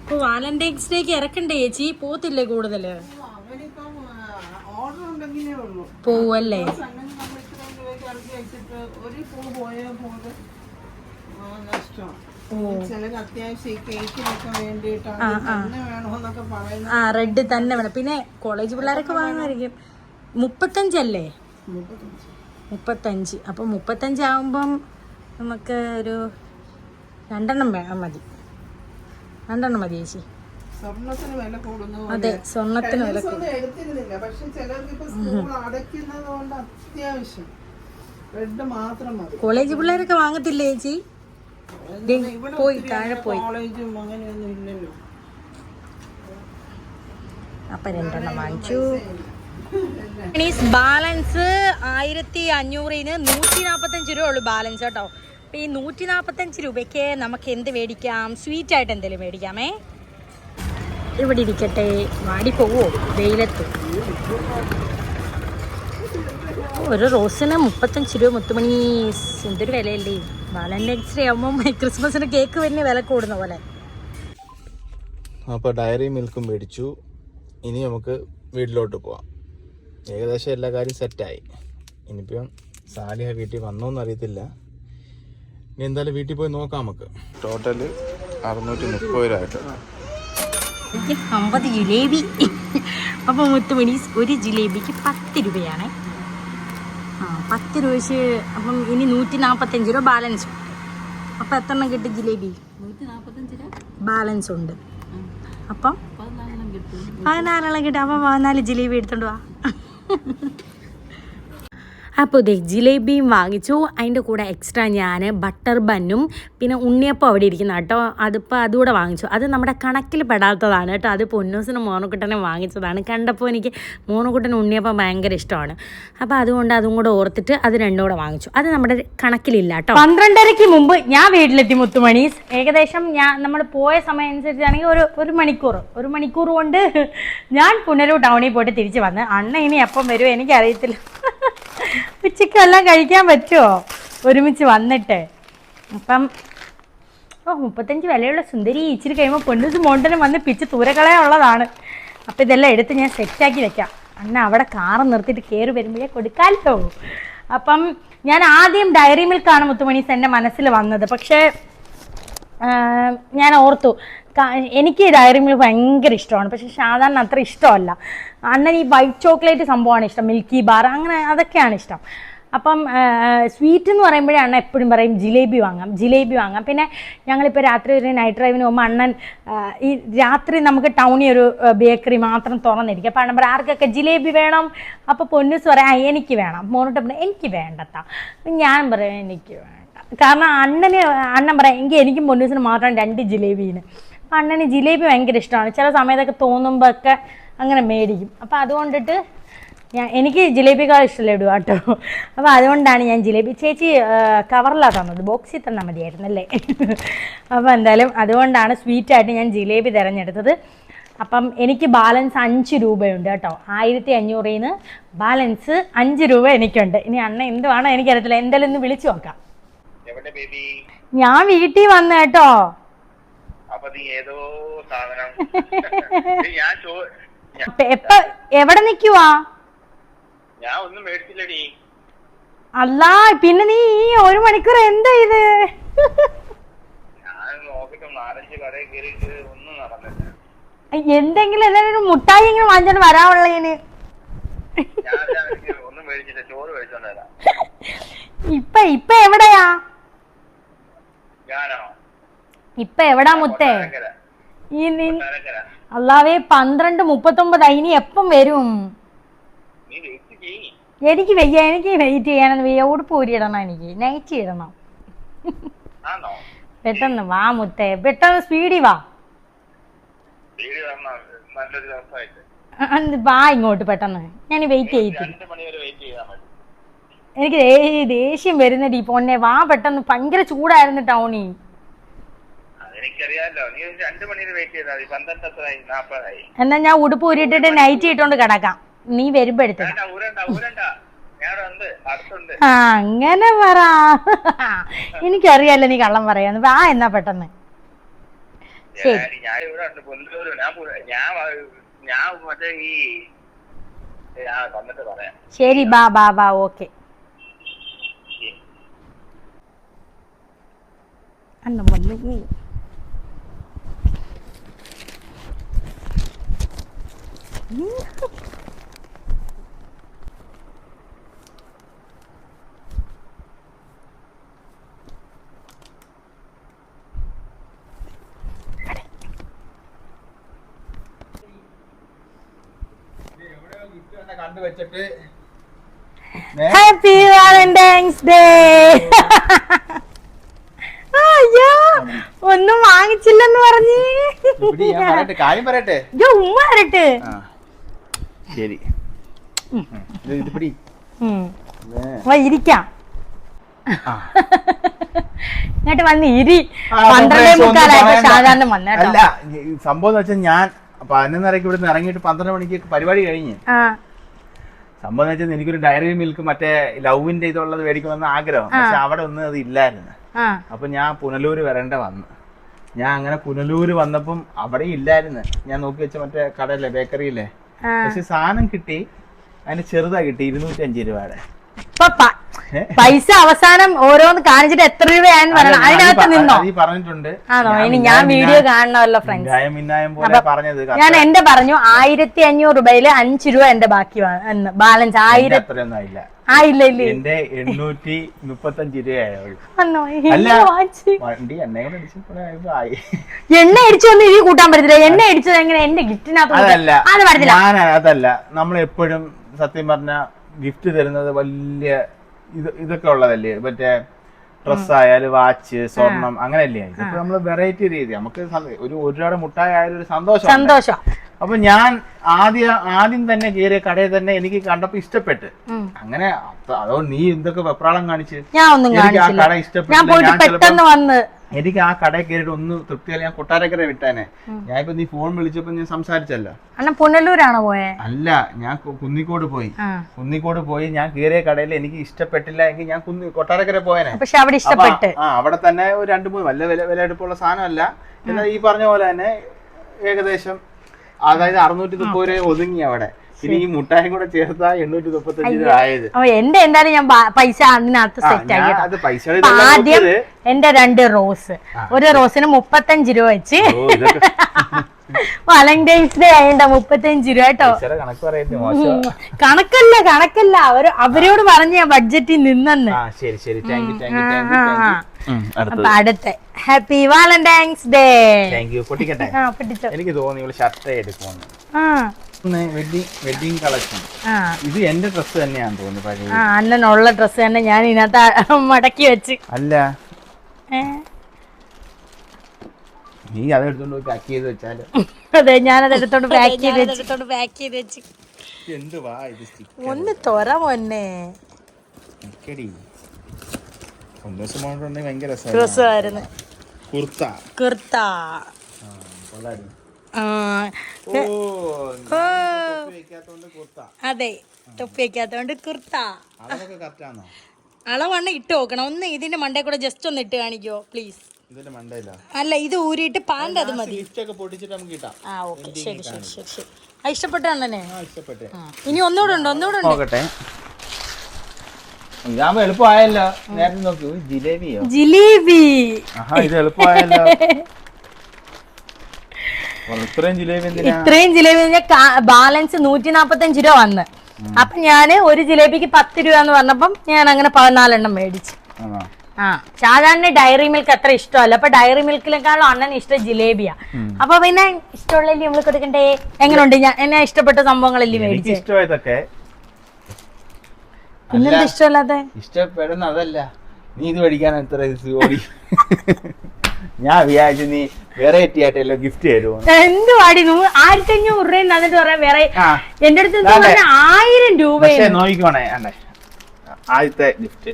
ഇപ്പൊ വാലന്റൈൻസ് ഡേക്ക് ഇറക്കണ്ടേ ചേച്ചി? പോത്തില്ലേ കൂടുതല്? പോവല്ലേ? റെഡ് തന്നെ വേണം. പിന്നെ കോളേജ് പിള്ളേരൊക്കെ വാങ്ങുമായിരിക്കും. 35 അല്ലേ? 35. അപ്പൊ 35 ആവുമ്പം നമുക്ക് ഒരു 2 മതി. 2 മതി ചേച്ചി. അതെ, സ്വർണത്തിന് വില കോളേജ് പിള്ളേരൊക്കെ വാങ്ങത്തില്ലേ ചേച്ചി? പോയി താഴെ പോയി. അപ്പൊ 2 വാങ്ങിച്ചു. ബാലൻസ് 1500-ന് 145 രൂപ ഉള്ളു ബാലൻസ് കേട്ടോ. അപ്പൊ ഈ 145 രൂപയ്ക്ക് നമുക്ക് എന്ത് മേടിക്കാം? സ്വീറ്റ് ആയിട്ട് എന്തെങ്കിലും മേടിക്കാമേ. ഇവിടെ ഇരിക്കട്ടെ. വാടി പോവോ വെയിലത്ത്? ഒരു റോസിന് 35 രൂപ. മുത്തുമണി എന്തൊരു വിലയല്ലേ? വാലന്റൈൻസ് ഡേ ആകുമ്പോൾ ക്രിസ്മസിന് കേക്ക് വരുന്ന വില കൂടുന്ന പോലെ. അപ്പോൾ ഡയറി മിൽക്കും മേടിച്ചു. ഇനി നമുക്ക് വീട്ടിലോട്ട് പോവാം. ഏകദേശം എല്ലാ കാര്യം സെറ്റായി. ഇനിയിപ്പം സാലിഹ വീട്ടിൽ വന്നോന്ന് അറിയത്തില്ല. ഇനി എന്തായാലും വീട്ടിൽ പോയി നോക്കാം നമുക്ക്. ടോട്ടല് 630 രൂപ ആയിട്ട്. 50 ജിലേബി. അപ്പോൾ മുത്തുമണീസ് ഒരു ജിലേബിക്ക് 10 രൂപയാണ്. 10 രൂപ വെച്ച് അപ്പം ഇനി 145 രൂപ ബാലൻസ്. അപ്പം എത്ര എണ്ണം കിട്ടും ജിലേബി? 145 രൂപ ബാലൻസ് ഉണ്ട്. അപ്പം 14 കിട്ടും. അപ്പം 14 ജിലേബി എടുത്തോണ്ട് വാ. അപ്പോൾ ഇതേ ജിലേബിയും വാങ്ങിച്ചു. അതിൻ്റെ കൂടെ എക്സ്ട്രാ ഞാൻ ബട്ടർ ബന്നും പിന്നെ ഉണ്ണിയപ്പം അവിടെ ഇരിക്കുന്ന കേട്ടോ, അതിപ്പോൾ അതുകൂടെ വാങ്ങിച്ചു. അത് നമ്മുടെ കണക്കിൽ പെടാത്തതാണ് കേട്ടോ. അത് പൊന്നൂസിനും മോനക്കുട്ടനും വാങ്ങിച്ചതാണ്. കണ്ടപ്പോൾ എനിക്ക് മോനക്കുട്ടനും ഉണ്ണിയപ്പം ഭയങ്കര ഇഷ്ടമാണ്. അപ്പോൾ അതുകൊണ്ട് അതും കൂടെ ഓർത്തിട്ട് അത് രണ്ടും കൂടെ വാങ്ങിച്ചു. അത് നമ്മുടെ കണക്കിലില്ല കേട്ടോ. 12:30 മുമ്പ് ഞാൻ വീട്ടിലെത്തി മുത്തുമണീസ്. ഏകദേശം നമ്മൾ പോയ സമയം അനുസരിച്ചാണെങ്കിൽ ഒരു മണിക്കൂർ കൊണ്ട് ഞാൻ പുനലൂർ ടൗണിൽ പോയിട്ട് തിരിച്ച് വന്ന്. അണ്ണ ഇനി എപ്പം വരുമോ എനിക്കറിയത്തില്ല. ഉച്ചക്കെല്ലാം കഴിക്കാൻ പറ്റുമോ ഒരുമിച്ച് വന്നിട്ട്? അപ്പം 35 വിലയുള്ള സുന്ദരി ഇച്ചിരി കഴിയുമ്പോൾ പൊന്നൂസ് മോണ്ടനും വന്ന് പിച്ച് തൂരക്കളയുള്ളതാണ്. അപ്പം ഇതെല്ലാം എടുത്ത് ഞാൻ സെറ്റാക്കി വെക്കാം. അണ്ണ അവിടെ കാറ് നിർത്തിയിട്ട് കയറി വരുമ്പോഴേ കൊടുക്കാമല്ലോ. അപ്പം ഞാൻ ആദ്യം ഡയറി മിൽക്കാണ് മുത്തുമണീസ് എൻ്റെ മനസ്സിൽ വന്നത്. പക്ഷേ ഞാൻ ഓർത്തു എനിക്ക് ഡയറി മിൽക്ക് ഭയങ്കര ഇഷ്ടമാണ്. പക്ഷെ സാധാരണ അത്ര ഇഷ്ടമല്ല. അണ്ണൻ ഈ വൈറ്റ് ചോക്ലേറ്റ് സംഭവമാണ് ഇഷ്ടം, മിൽക്കി ബാർ അങ്ങനെ അതൊക്കെയാണ് ഇഷ്ടം. അപ്പം സ്വീറ്റ് എന്ന് പറയുമ്പോഴേ അണ്ണൻ എപ്പോഴും പറയും ജിലേബി വാങ്ങാം. പിന്നെ ഞങ്ങളിപ്പോൾ രാത്രി ഒരു നൈറ്റ് ഡ്രൈവിന് പോകുമ്പോൾ അണ്ണൻ ഈ രാത്രി നമുക്ക് ടൗണിൽ ഒരു ബേക്കറി മാത്രം തുറന്നിരിക്കും. അപ്പോൾ അണ്ണൻ പറയും ആർക്കൊക്കെ ജിലേബി വേണം? അപ്പോൾ പൊന്നൂസ് പറയാം എനിക്ക് വേണം. മോനോട്ട് പറയാം എനിക്ക് വേണ്ടത്താ. ഞാൻ പറയാം എനിക്ക് വേണ്ട. കാരണം അണ്ണൻ പറയാം എനിക്കും പൊന്നൂസിന് മാത്രം 2 ജിലേബിന്. അപ്പം അണ്ണന് ജിലേബി ഭയങ്കര ഇഷ്ടമാണ്. ചില സമയത്തൊക്കെ തോന്നുമ്പോൾ ഒക്കെ അങ്ങനെ മേടിക്കും. അപ്പോൾ അതുകൊണ്ടിട്ട് എനിക്ക് ജിലേബിക്കാൾ ഇഷ്ടമല്ല ഇടുക കേട്ടോ. അപ്പോൾ അതുകൊണ്ടാണ് ഞാൻ ജിലേബി. ചേച്ചി കവറിലാണ് തന്നത്, ബോക്സിൽ തന്നാൽ മതിയായിരുന്നല്ലേ. അപ്പോൾ എന്തായാലും അതുകൊണ്ടാണ് സ്വീറ്റായിട്ട് ഞാൻ ജിലേബി തിരഞ്ഞെടുത്തത്. അപ്പം എനിക്ക് ബാലൻസ് 5 രൂപയുണ്ട് കേട്ടോ. 1500 ബാലൻസ് 5 രൂപ എനിക്കുണ്ട്. ഇനി അണ്ണ എന്തുവാണോ എനിക്കറിയത്തില്ല. എന്തായാലും ഒന്ന് വിളിച്ചു നോക്കാം. ഞാൻ വീട്ടിൽ വന്നു കേട്ടോ. എവിടെ നിക്കുവാ? അല്ല പിന്നെ നീ ഈ 1 മണിക്കൂർ എന്താ ഇത്? എന്തെങ്കിലും എല്ലാവരും മുട്ടായി ഇങ്ങനെ വാങ്ങിച്ചോണ്ട് വരാനുള്ളതിന്. ഇപ്പൊ എവിടെയാ? ഇപ്പൊ എവിടാ മുത്തേ? അല്ലാവേ 12:39. ഇനി എപ്പം വരും? എനിക്ക് വയ്യ, എനിക്ക് വെയിറ്റ് ചെയ്യാനൊന്നും വയ്യ. ഉടുപ്പ് ഊരിയിടണം, എനിക്ക് നൈറ്റ് ഇടണം. പെട്ടെന്ന് വാ മുത്തേ, പെട്ടെന്ന് സ്പീഡി വാ. വാ ഇങ്ങോട്ട് പെട്ടെന്ന്. ഞാൻ വെയിറ്റ് ചെയ്തിട്ട് എനിക്ക് ദേഷ്യം വരുന്നടി പൊന്നെ. വാ പെട്ടെന്ന്. ഭയങ്കര ചൂടായിരുന്നു ടൗണിൽ. എന്നാ ഞാൻ ഉടുപ്പ് ഊരിയിട്ടിട്ട് നൈറ്റ് ഇട്ടോണ്ട് കിടക്കാം. നീ വരുമ്പോ എടുത്ത അങ്ങനെ പറ. എനിക്കറിയാലോ നീ കള്ളം പറയാന്ന്. വാ എന്നാ പെട്ടെന്ന്. ശരി ബാ ഓക്കെ. അണ്ണ വന്നു. കണ്ടുവച്ചിട്ട് ഹാപ്പി വാലന്റൈൻസ് ഡേ. അയ്യോ ഒന്നും വാങ്ങിച്ചില്ലെന്ന് പറഞ്ഞ് കാര്യം പറയട്ടെ. ഉമ്മ വരട്ടെ. ശരി ഇരിക്കാം. ഇങ്ങോട്ട് വന്ന് ഇരി. 12:45 സാധാരണ വന്നേട്ടോ. അല്ല സംഭവം എന്ന് വെച്ചാൽ ഞാൻ 11:30 ഇവിടെ നിന്ന് ഇറങ്ങിയിട്ട് 12 മണിക്ക് പരിപാടി കഴിഞ്ഞ്. സംഭവം എന്ന് വെച്ചാൽ എനിക്കൊരു ഡയറി മിൽക്ക് മറ്റേ ലവിന്റെ ഇതുള്ളത് മേടിക്കണമെന്ന് ആഗ്രഹം. പക്ഷെ അവിടെ ഒന്നും അത് ഇല്ലായിരുന്നു. അപ്പൊ ഞാൻ പുനലൂര് വരേണ്ട വന്നു. ഞാൻ അങ്ങനെ പുനലൂര് വന്നപ്പം അവിടെ ഇല്ലായിരുന്നു. ഞാൻ നോക്കി വെച്ച മറ്റേ കടയിലെ ബേക്കറിയില്ലേ. പക്ഷെ സാധനം കിട്ടി. അതിന് ചെറുതാ കിട്ടി 205 രൂപയുടെ. പൈസ അവസാനം ഓരോന്ന് കാണിച്ചിട്ട് എത്ര രൂപയാന്ന് പറയണം, അതിനകത്ത് നിന്നോ പറഞ്ഞിട്ടുണ്ട്. ആണോ? ഇനി ഞാൻ വീഡിയോ കാണണമല്ലോ ഫ്രണ്ട്സ്. പറഞ്ഞത് ഞാൻ എന്റെ പറഞ്ഞു 1500 രൂപയില് 5 രൂപ എന്റെ ബാക്കി ബാലൻസ് 1000 അത്രയൊന്നും ആയില്ല. ഇല്ല ഇല്ല എന്റെ 835 രൂപയായുള്ളൂ. വണ്ടി എണ്ണ അടിച്ചൊന്നും ഇത് കൂട്ടാൻ പറ്റത്തില്ല. എണ്ണ അടിച്ചത് എങ്ങനെ എന്റെ ഗിഫ്റ്റിനകത്ത്? അതല്ല, നമ്മൾ എപ്പോഴും സത്യം പറഞ്ഞ ഗിഫ്റ്റ് തരുന്നത് വലിയ ഇതൊക്കെ ഉള്ളതല്ലേ, മറ്റേ ഡ്രസ് ആയാലും വാച്ച്, സ്വർണം, അങ്ങനെയല്ലേ. ഇപ്പൊ നമ്മള് വെറൈറ്റി രീതി നമുക്ക് ഒരു രൂപയുടെ മുട്ടായി ആയാലും ഒരു സന്തോഷം. അപ്പൊ ഞാൻ ആദ്യം തന്നെ കയറിയ കടയിൽ തന്നെ എനിക്ക് കണ്ടപ്പോ ഇഷ്ടപ്പെട്ട്. അങ്ങനെ അതുകൊണ്ട് നീ എന്തൊക്കെ വെപ്രാളം കാണിച്ച് എനിക്ക് ആ കട ഇഷ്ടപ്പെട്ടു. എനിക്ക് ആ കടയിൽ കയറിയിട്ട് ഒന്ന് തൃപ്തിയല്ല, ഞാൻ കൊട്ടാരക്കര വിട്ടാനെ. ഞാൻ ഇപ്പൊ നീ ഫോൺ വിളിച്ചപ്പോ ഞാൻ സംസാരിച്ചല്ലോ. പുനലൂരാണോ പോയെ? അല്ല, ഞാൻ കുന്നിക്കോട് പോയി. ഞാൻ കയറിയ കടയിൽ എനിക്ക് ഇഷ്ടപ്പെട്ടില്ല എങ്കിൽ ഞാൻ കൊട്ടാരക്കര പോയനെ. പക്ഷെ അവിടെ ഇഷ്ടപ്പെട്ട് അവിടെ തന്നെ ഒരു 2-3 വല്ല വില എടുപ്പുള്ള സാധനമല്ല. എന്നാൽ ഈ പറഞ്ഞ പോലെ തന്നെ ഏകദേശം അതായത് 630 രൂപ ഒതുങ്ങി അവിടെ. ഇനി ഈ മുട്ടായും കൂടെ ചേർത്താ 835 രൂപ ആയത്. എന്റെ എന്തായാലും ഞാൻ പൈസ അതിനകത്ത് സെറ്റ് ആക്കി. ആദ്യം എന്റെ 2 റോസ്, ഒരു റോസിന് 35 രൂപ വെച്ച്. വാലന്റൈൻസ് ഡേ ആയണ്ട 35 രൂപ കേട്ടോ. കണക്കല്ല അവരോട് പറഞ്ഞ ഞാൻ ബഡ്ജറ്റിൽ നിന്നെന്ന്. അപ്പൊ അടുത്ത ഹാപ്പി വാലന്റൈൻസ് ഡേ. എനിക്ക് തോന്നി ഇവള് ഷർട്ട് എടുക്കുമെന്ന്. Wedding collection. ഇത് എന്റെ ഡ്രസ് തന്നെയാന്ന് തോന്നുന്നു. അണ്ണനുള്ള ഡ്രസ് തന്നെ ഞാൻ ഇതിനകത്ത് മടക്കി വെച്ച്. അല്ല, നീ അതെടുത്തോണ്ട് പോയി പാക്ക് ചെയ്ത് വെച്ചാല്. അതെ, ഞാനത് എടുത്തോണ്ട് പാക്ക് ചെയ്ത് വെച്ച്. എന്തുവാ ഇത്? ഒന്ന് തൊറ മോനെ. ഭയങ്കര രസമായിരുന്നു. കുർത്ത അതെ, തൊപ്പി വെക്കാത്തോണ്ട് കുർത്ത. അളവണ്ണ ഇട്ട് നോക്കണം. ഒന്ന് ഇതിന്റെ മണ്ടേ കൂടെ ജസ്റ്റ് ഒന്ന് ഇട്ട് കാണിക്കോ പ്ലീസ്. അല്ല, ഇത് ഊരിയിട്ട് പാന്റ് അത് മതി. ശരി. ഇഷ്ടപ്പെട്ട അണ്ണനെ ഇനി ഒന്നുകൂടെ ഉണ്ട്. എളുപ്പമായല്ലോ. നേരത്തെ നോക്കൂ, ജിലേബി. ഇത് എളുപ്പമായല്ലോ. ഇത്രയും ജിലേബി ബാലൻസ് 145 രൂപ വന്ന്. അപ്പൊ ഞാന് ഒരു ജിലേബിക്ക് 10 രൂപ എന്ന് പറഞ്ഞപ്പം ഞാൻ അങ്ങനെ 14 എണ്ണം മേടിച്ചു. സാധാരണ ഡയറി മിൽക്ക് അത്ര ഇഷ്ടമല്ല. അപ്പൊ ഡയറി മിൽക്കിനെക്കാളും അണ്ണന് ഇഷ്ടം ജിലേബിയാ. അപ്പൊ പിന്നെ ഇഷ്ടമുള്ളല്ലേ നമ്മള് കൊടുക്കണ്ടേ? എങ്ങനെയുണ്ട്? എന്നെ ഇഷ്ടപ്പെട്ട സംഭവങ്ങളല്ലേ മേടിച്ചു. ഇഷ്ടമായതൊക്കെ പിന്നെന്താ ഇഷ്ടമല്ലാതെ? ഇഷ്ടപ്പെടുന്ന അതല്ല, നീ ഇത് മേടിക്കാൻ എത്ര ഓടി. ഞാൻ വിചാരിച്ചു നീ വെറൈറ്റി ആയിട്ടല്ലോ ഗിഫ്റ്റ് തരുമോ. എന്തുവാടി 1500 രൂപ എന്നിട്ട് പറയാ വേറെ. എന്റെ അടുത്ത് 1000 രൂപ. നോക്കിക്കോണേ ആദ്യത്തെ ഗിഫ്റ്റ്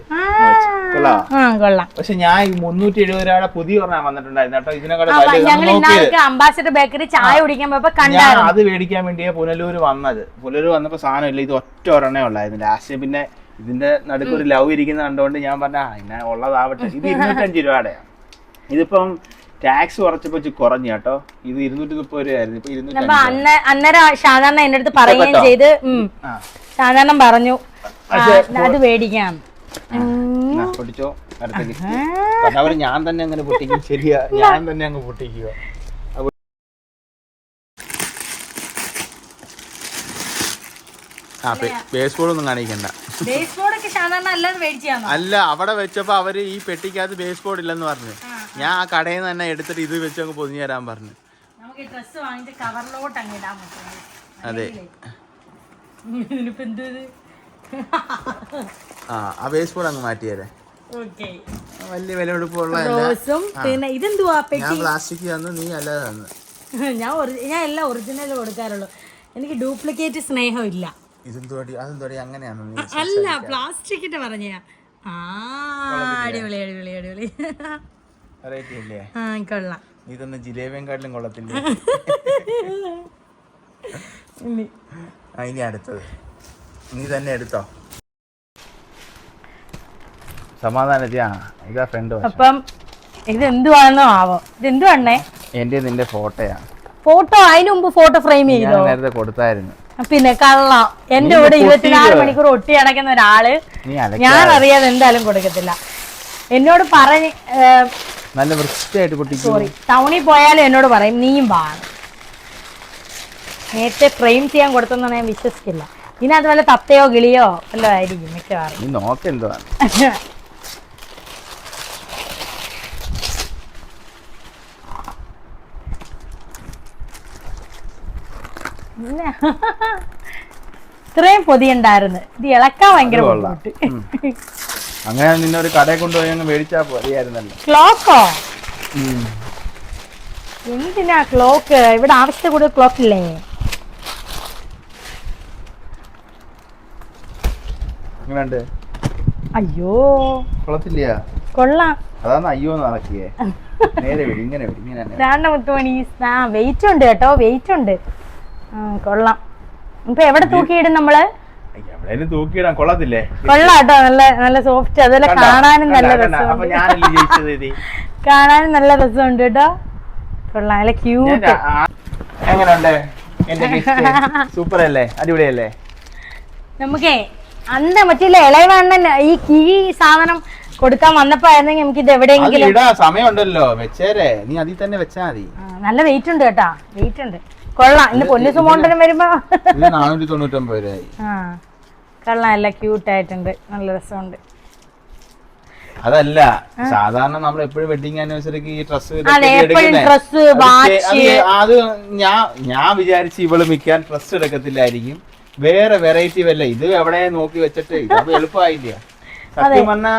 കൊള്ളാം. പക്ഷെ ഞാൻ 370 രൂപയുടെ പുതിയ ഒരെണ്ണം വന്നിട്ടുണ്ടായിരുന്നു കേട്ടോ. ഇതിനെക്കാളും അംബാസിഡർ ബേക്കറി ചായ കുടിക്കാൻ പോയപ്പോ ഞാൻ അത് മേടിക്കാൻ വേണ്ടിയാ പുനലൂർ വന്നപ്പോ സാധനം ഇല്ല, ഇത് ഒറ്റ ഒരെണ്ണേ ഉള്ളായിരുന്നു. ലാസ്റ്റ് പിന്നെ ഇതിന്റെ നടുക്കൊരു ലവ് ഇരിക്കുന്ന കണ്ടുകൊണ്ട് ഞാൻ പറഞ്ഞ ഇന്ന ഉള്ളതാവട്ടെ. ഇത് 205 രൂപയുടെ. ഇതിപ്പം ടാക്സ് കുറച്ചപ്പോ കുറഞ്ഞു കേട്ടോ. ഇത് 230 രൂപയായിരുന്നു. ഇപ്പൊ 205. അന്നേരം സാധാരണ എന്റെ അടുത്ത് പറയുകയും ചെയ്ത് സാധാരണ പറഞ്ഞു അത് മേടിക്കാം. പൊട്ടിച്ചോ അടുത്ത ഗിഫ്റ്റ്. അവര് ഞാൻ തന്നെ അങ്ങനെ പൊട്ടിക്കും. ശരിയാ, ഞാൻ തന്നെ അങ്ങ് പൊട്ടിക്കുക. ബേസ് ബോർഡ് ഒന്നും കാണിക്കണ്ട. അല്ല, അവിടെ വെച്ചപ്പോ അവര് ഈ പെട്ടിക്കകത്ത് ബേസ് ബോർഡ് ഇല്ലെന്ന് പറഞ്ഞു. ഞാൻ ആ കടയിൽ നിന്ന് തന്നെ എടുത്തിട്ട് ഇത് വെച്ച് അങ്ങ് പൊതിഞ്ഞു തരാൻ പറഞ്ഞു. അതെ, ആ ബേസ് ബോർഡ് അങ്ങ് മാറ്റിയേ. വലിയ വില എടുപ്പുള്ള ഞാൻ പ്ലാസ്റ്റിക് തന്നു, നീ അല്ലാതെ തന്നു. ഞാൻ എല്ലാം ഒറിജിനൽ കൊടുക്കാറുള്ളൂ. എനിക്ക് ഡ്യൂപ്ലിക്കേറ്റ് സ്നേഹം ഇല്ല. അല്ല, പ്ലാസ്റ്റിക്കിന്റെ പറഞ്ഞ അടിപൊളി. കൊള്ളാം. ഇതൊന്നും ജിലേബിയും കാട്ടിലും കൊള്ളത്തില്ല. ഇനി അടുത്തത് നീ തന്നെ എടുത്തോ. സമാധാനത്തിയാ. ഇതാ ഫ്രണ്ട്. അപ്പം ഇതെന്തുവാണെന്നോ ആവോ. ഇതെന്തുവാണേ? എന്റെ നിന്റെ ഫോട്ടോയാ. ഫോട്ടോ അതിന് മുമ്പ് ഫോട്ടോ ഫ്രെയിം ചെയ്തോ? നേരത്തെ കൊടുത്തായിരുന്നു. പിന്നെ കള്ളം എന്റെ കൂടെ 24 മണിക്കൂർ ഒട്ടി അടയ്ക്കുന്ന ഒരാള് ഞാൻ അറിയാതെ എന്തായാലും കൊടുക്കത്തില്ല. എന്നോട് പറഞ്ഞ് നല്ല വൃത്തിയായിട്ട് പൊട്ടിക്കും. സോറി, ടൗണിൽ പോയാലും എന്നോട് പറയും നീയും വാ. നേരത്തെ ഫ്രെയിം ചെയ്യാൻ കൊടുത്തെന്ന് ഞാൻ വിശ്വസിക്കില്ല. ഇതിനകത്ത് വല്ല തത്തയോ കിളിയോ വല്ലോ ആയിരിക്കും മിക്കവാറും. നോക്കെന്തോ ഇത്രയും പൊതിയുണ്ടായിരുന്നു. ഇത് ഇളക്കാൻ ഭയങ്കര ബുദ്ധിമുട്ട്. അങ്ങനെ നിന്നെ ഒരു കടയിൽ കൊണ്ടുപോയി അങ്ങ് മേടിച്ചാ പോലെയായിരുന്നല്ലോ. ക്ലോക്കോ? എന്തിനാ ക്ലോക്ക്? ഇവിടെ ആവശ്യത്തെ കൂടുതൽ ക്ലോക്ക് ഇല്ലേ? അയ്യോ കൊള്ളത്തില്ല. കൊള്ളാം. അതാണ് അയ്യോ നടക്കിയേ. നേരെ വിടി, ഇങ്ങനെ വിടി, ഇങ്ങനെ. മുത്തുമണി വെയിറ്റ് ഉണ്ട് കേട്ടോ, വെയിറ്റ് ഉണ്ട്. കൊള്ളാം. ഇപ്പൊ എവിടെ തൂക്കിയിടും നമ്മള്? എവിടെയും തൂക്കിയിടാൻ. കൊള്ളത്തില്ലേ? കൊള്ളാം കേട്ടോ, നല്ല നല്ല സോഫ്റ്റ്. അതുപോലെ കാണാനും നല്ല രസമുണ്ട്. കാണാനും നല്ല രസമുണ്ട് കേട്ടോ. കൊള്ളാം, നല്ല ക്യൂട്ട്. എങ്ങനെയുണ്ട് എന്റെ ഗിഫ്റ്റ്? സൂപ്പർ അല്ലേ? അടിപൊളിയല്ലേ? നമുക്കേ അന്ന് മറ്റില്ല ഇളയവണ്ണൻ ഈ സാധനം കൊടുക്കാൻ വന്നപ്പോ ആയിരുന്നെങ്കിൽ നമുക്ക് ഇത് എവിടെയെങ്കിലും സമയമുണ്ടല്ലോ, വെച്ചേരെ. നീ അതിൽ തന്നെ വെച്ചാ മതി. നല്ല വെയിറ്റ് ഉണ്ട് കേട്ടാ, വെയിറ്റ് ഉണ്ട്. കൊള്ളാം. ഇന്ന് പൊന്നുസുമോണ്ടനും വരുമ്പോ 499 രൂപയായി. കൊള്ളാം, നല്ല ക്യൂട്ടായിട്ടുണ്ട്, നല്ല രസമുണ്ട്. അതല്ല, സാധാരണ നമ്മൾ എപ്പോഴും വെഡിങ് ആനിവേഴ്സറിക്ക് ഈ ഡ്രസ് അത് ഞാൻ വിചാരിച്ച് ഇവള് മിക്കാൻ ഡ്രസ് എടുക്കത്തില്ലായിരിക്കും, വേറെ വെറൈറ്റി വല്ല. ഇത് എവിടെ നോക്കി വെച്ചിട്ട് ഇത് എളുപ്പമായില്ല. സത്യം പറഞ്ഞാ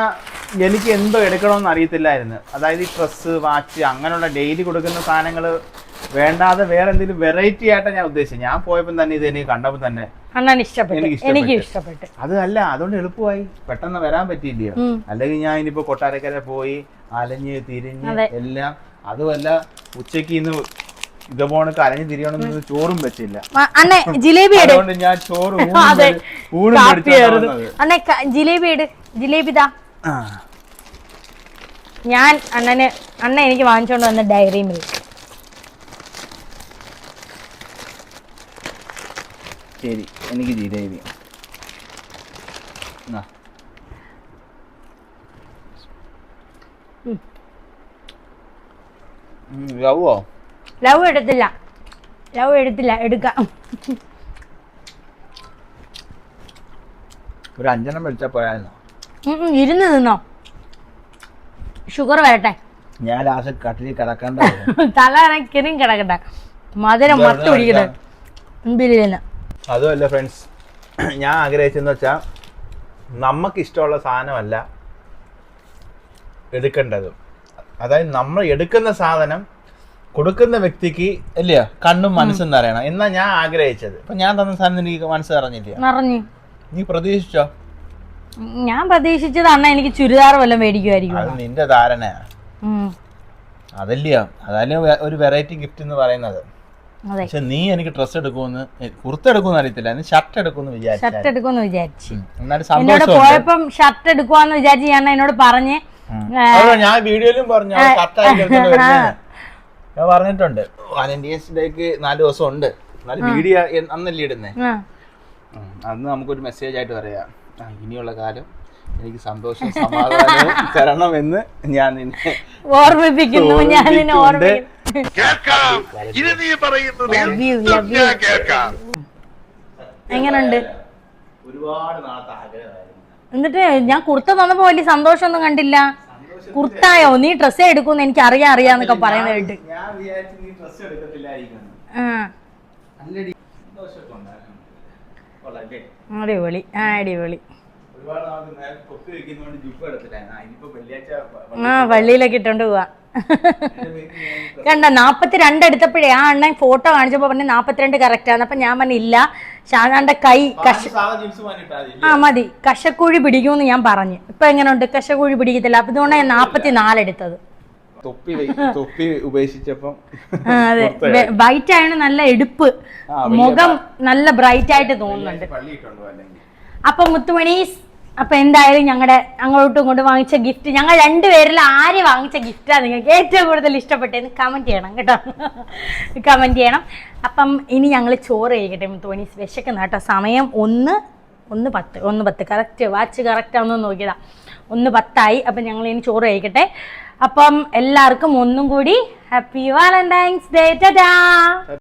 എനിക്ക് എന്തോ എടുക്കണമെന്ന് അറിയത്തില്ലായിരുന്നു. അതായത് ഈ ഡ്രസ്, വാച്ച് അങ്ങനെയുള്ള ഡെയിലി കൊടുക്കുന്ന സാധനങ്ങള് വേണ്ടാതെ വേറെ എന്തെങ്കിലും വെറൈറ്റി ആയിട്ടാണ് ഞാൻ ഉദ്ദേശിച്ചത്. ഞാൻ പോയപ്പോ തന്നെ ഇത് എനിക്ക് കണ്ടപ്പോ തന്നെ എനിക്ക് ഇഷ്ടപ്പെട്ടു. അതല്ല, അതുകൊണ്ട് എളുപ്പമായി, പെട്ടെന്ന് വരാൻ പറ്റിയില്ലയോ. അല്ലെങ്കിൽ ഞാൻ ഇനിയിപ്പോ കൊട്ടാരക്കര പോയി അലഞ്ഞ് തിരിഞ്ഞ് എല്ലാം. അതുമല്ല ഉച്ചക്ക് ഇന്ന് ഇതുപോലെ അലഞ്ഞ് തിരിയണമെന്ന് ചോറും വെച്ചില്ല. അതുകൊണ്ട് ഞാൻ ചോറ് ഊണ് ജിലേബിതാ. ഞാൻ അണ്ണ എനിക്ക് വാങ്ങിച്ചോണ്ട് വന്ന ഡയറി മിൽക്ക്. ശരി, എനിക്ക് ജിലേബി. ലവോ? ലവ് എടുത്തില്ല, എടുക്കാം. ഒരു 5 മേടിച്ചാ പോയായിരുന്നോ? ഇരുന്ന് നിന്നോ, ഷുഗർ വരട്ടെ. ഞാൻ ലാസ്റ്റ് കട്ടിലിൽ കിടക്കണ്ട, തല കിറിയും കിടക്കട്ടെ, മധുരം മത്ത് പിടിക്കട്ടെ. അതുമല്ല ഫ്രണ്ട്സ്, ഞാൻ ആഗ്രഹിച്ചെന്ന് വെച്ചാൽ നമുക്ക് ഇഷ്ടമുള്ള സാധനമല്ല എടുക്കേണ്ടത്. അതായത് നമ്മൾ എടുക്കുന്ന സാധനം കൊടുക്കുന്ന വ്യക്തിക്ക് അല്ലയോ കണ്ണും മനസ്സും നിറയണം എന്നാ ഞാൻ ആഗ്രഹിച്ചത്. ഇപ്പൊ ഞാൻ തന്ന സാധനം എനിക്ക് മനസ്സ് നിറഞ്ഞില്ല. നീ പ്രതീക്ഷിച്ചോ? ഞാൻ പ്രതീക്ഷിച്ചത് അണ്ണ എനിക്ക് ചുരിദാർ വല്ലതും മേടിക്കുമായിരിക്കും. അത് നിന്റെ ധാരണയാ, അതല്ലയോ. അതല്ലേ ഒരു വെറൈറ്റി ഗിഫ്റ്റ് എന്ന് പറയുന്നത്. പക്ഷെ നീ എനിക്ക് ഡ്രസ് എടുക്കുമെന്ന്, കുർത്ത എടുക്കുമെന്ന് അറിയത്തില്ല, ഷർട്ട് എടുക്കുമെന്ന് വിചാരിച്ചു. എന്നോട് പോയപ്പം ഷർട്ട് എടുക്കുവാന്ന് വിചാരിച്ച് ഞാൻ എന്നോട് പറഞ്ഞ്, ഞാൻ വീഡിയോയിലും പറഞ്ഞു ഞാൻ പറഞ്ഞിട്ടുണ്ട്. വാലന്റൈൻസ് ഡേക്ക് 4 ദിവസം ഉണ്ട്. വീഡിയോ അന്നല്ലേ ഇടുന്നേ. അന്ന് നമുക്കൊരു മെസ്സേജ് ആയിട്ട് പറയാം, ഇനിയുള്ള കാലം എനിക്ക് സന്തോഷം സമാധാനം തരണമെന്ന് ഞാൻ നിന്നെ ഓർമ്മിപ്പിക്കുന്നു. എങ്ങനുണ്ട്? ഒരുപാട് നാളത്തെ ആഗ്രഹമായിരുന്നു. എന്നിട്ട് ഞാൻ കുർത്ത തന്നപ്പോ വലിയ സന്തോഷമൊന്നും കണ്ടില്ല. കുർത്തായോ? നീ ഡ്രസ്സേ എടുക്കുമെന്ന് എനിക്ക് അറിയാന്നൊക്കെ പറയുന്നത് കേട്ട്. അടിപൊളി, അടിപൊളി. പള്ളിയിലൊക്കെ ഇട്ടോണ്ട് പോവാ. കണ്ട 42 എടുത്തപ്പോഴേ ആ അണ്ണൻ ഫോട്ടോ കാണിച്ചപ്പോ പറഞ്ഞ 42 കറക്റ്റാന്ന്. അപ്പൊ ഞാൻ പറഞ്ഞില്ല, ഷാജാന്റെ കൈ മതി, കശക്കുഴി പിടിക്കുമെന്ന് ഞാൻ പറഞ്ഞു. ഇപ്പൊ എങ്ങനെയുണ്ട്? കശക്കുഴി പിടിക്കത്തില്ല. അപ്പൊ ഇതുകൊണ്ട് ഞാൻ 44 എടുത്തത്. അതെ, വൈറ്റ് ആയതുകൊണ്ട് നല്ല എടുപ്പ്, മുഖം നല്ല ബ്രൈറ്റ് ആയിട്ട് തോന്നുന്നുണ്ട്. അപ്പൊ മുത്തുമണീസ്, അപ്പൊ എന്തായാലും അങ്ങോട്ടും ഇങ്ങോട്ടും വാങ്ങിച്ച ഗിഫ്റ്റ്, ഞങ്ങൾ രണ്ടുപേരിൽ ആര് വാങ്ങിച്ച ഗിഫ്റ്റാ നിങ്ങൾക്ക് ഏറ്റവും കൂടുതൽ ഇഷ്ടപ്പെട്ടതെന്ന് കമന്റ് ചെയ്യണം കേട്ടോ. കമന്റ് ചെയ്യണം. അപ്പം ഇനി ഞങ്ങൾ ചോറ് കഴിക്കട്ടെ. തോന്നി വിശക്കുന്ന കേട്ടോ. സമയം 1:10 കറക്റ്റ്, വാച്ച് കറക്റ്റ് ആണെന്ന് നോക്കിയതാ. 1:10 അപ്പം ഞങ്ങൾ ഇനി ചോറ് കഴിക്കട്ടെ. അപ്പം എല്ലാവർക്കും ഒന്നും കൂടി ഹാപ്പി വാലന്റൈൻസ് ഡേ. ടാറ്റാ.